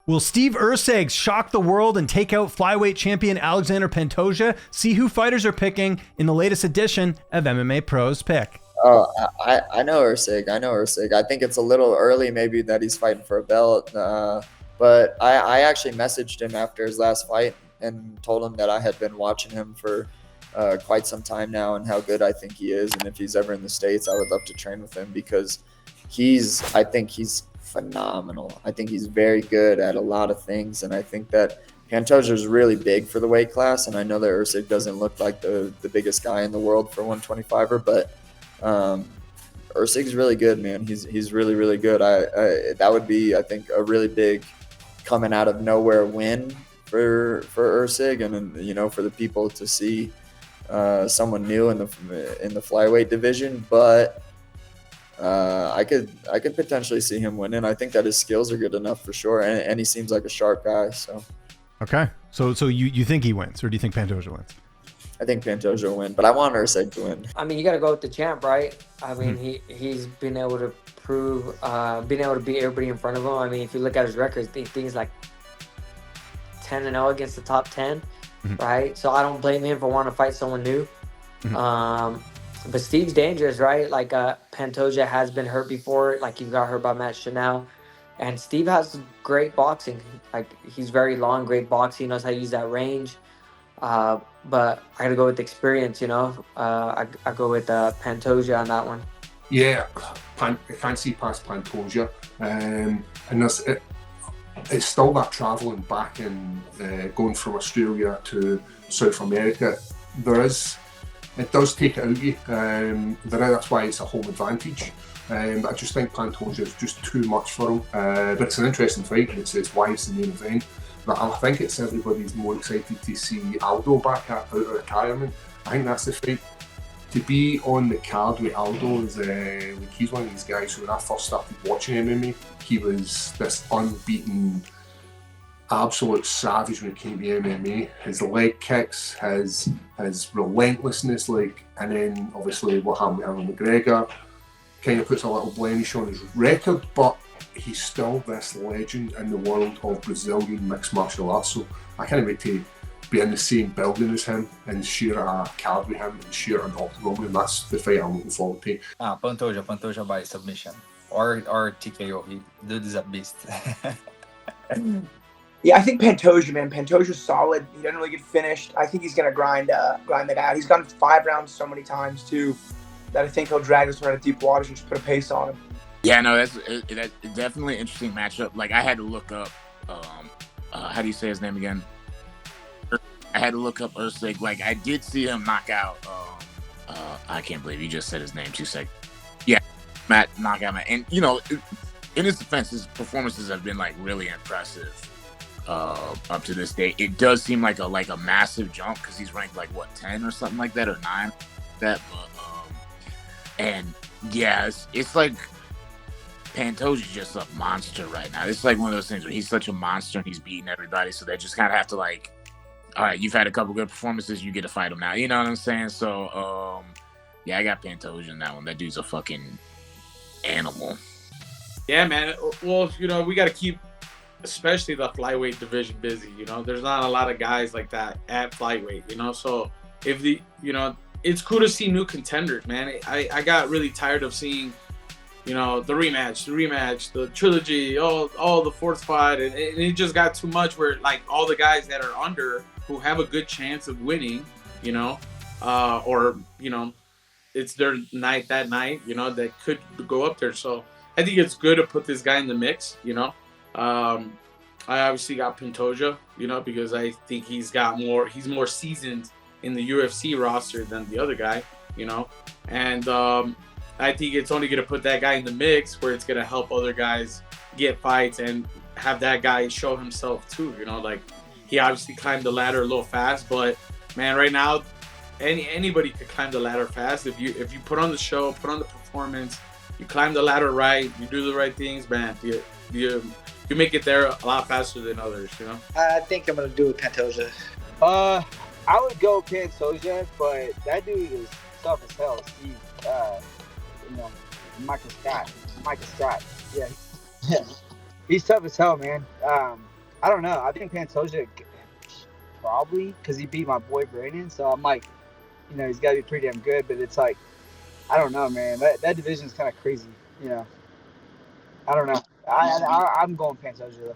Will Steve Erceg shock the world and take out flyweight champion Alexandre Pantoja? See who fighters are picking in the latest edition of MMA Pros Pick. Oh, I know Erceg. I think it's a little early maybe that he's fighting for a belt. But I actually messaged him after his last fight and told him that I had been watching him for quite some time now and how good I think he is. And if he's ever in the States, I would love to train with him because I think he's phenomenal. I think he's very good at a lot of things. And I think that Pantoja is really big for the weight class. And I know that Erceg doesn't look like the biggest guy in the world for 125er, but Erceg's really good, man. He's really, really good. That would be, I think, a really big coming out of nowhere win for Erceg, and for the people to see someone new in the flyweight division. But I could potentially see him winning. I think that his skills are good enough for sure, and he seems like a sharp guy. So okay, so you think he wins, or do you think Pantoja wins? I think Pantoja will win, but I want Erceg to win. I mean, you got to go with the champ, right? I mean, he's been able to prove, being able to beat everybody in front of him. I mean, if you look at his records, things like 10-0 against the top 10, right? So I don't blame him for wanting to fight someone new. But Steve's dangerous, right? Like Pantoja has been hurt before. Like he got hurt by Matt Chanel. And Steve has great boxing. Like he's very long, great boxing. He knows how to use that range. But I got to go with experience, I go with Pantoja on that one. Yeah, I can't see past Pantoja. And it's still that travelling back and going from Australia to South America. It does take it out of you. That's why it's a home advantage. I just think Pantoja is just too much for him. But it's an interesting fight. It's why it's the main event. But I think it's everybody's more excited to see Aldo back out of retirement. I think that's the fight. To be on the card with Aldo is he's one of these guys who, when I first started watching MMA, he was this unbeaten, absolute savage when it came to MMA. His leg kicks, his relentlessness, and then obviously what happened with him and McGregor kind of puts a little blemish on his record, but he's still this legend in the world of Brazilian mixed martial arts. So I can't wait to be in the same building as him and share a card with him and share an octagon, and that's the fight I'm looking forward to. Pantoja by submission or TKO. Dude is a beast. Yeah, I think Pantoja, man. Pantoja's solid. He doesn't really get finished. I think he's gonna grind it out. He's gone 5 rounds so many times too that I think he'll drag this one out of deep waters and just put a pace on him. Yeah, no, that's definitely an interesting matchup. Like I had to look up, how do you say his name again? I had to look up Erceg. Like I did see him knock out. I can't believe you just said his name 2 seconds. Yeah, Matt knockout Matt, and in his defense, his performances have been like really impressive up to this day. It does seem like a massive jump because he's ranked like 10 or something like that, or 9. But and yeah, it's like Pantoja's just a monster right now. It's like one of those things where he's such a monster and he's beating everybody, so they just kind of have to like, all right, you've had a couple good performances, you get to fight him now. You know what I'm saying? So, yeah, I got Pantoja in that one. That dude's a fucking animal. Yeah, man. Well, we got to keep, especially the flyweight division, busy. There's not a lot of guys like that at flyweight. So if it's cool to see new contenders, man. I got really tired of seeing, the rematch, the trilogy, all the fourth fight, and it just got too much where like all the guys that are under who have a good chance of winning, or it's their night that night, that could go up there. So I think it's good to put this guy in the mix, I obviously got Pantoja, because I think he's more seasoned in the UFC roster than the other guy, and I think it's only going to put that guy in the mix where it's going to help other guys get fights and have that guy show himself too. Like he obviously climbed the ladder a little fast, but man, right now, anybody could climb the ladder fast. If you put on the show, put on the performance, you climb the ladder right, you do the right things, man, you make it there a lot faster than others, I think I'm going to do with Pantoja. I would go Pantoja, but that dude is tough as hell. Steve, Michael Scott. Yeah. He's tough as hell, man. I don't know. I think Pantoja probably because he beat my boy Brandon. So I'm like, he's got to be pretty damn good. But it's like, I don't know, man. That division is kind of crazy. I don't know. I'm going Pantoja though.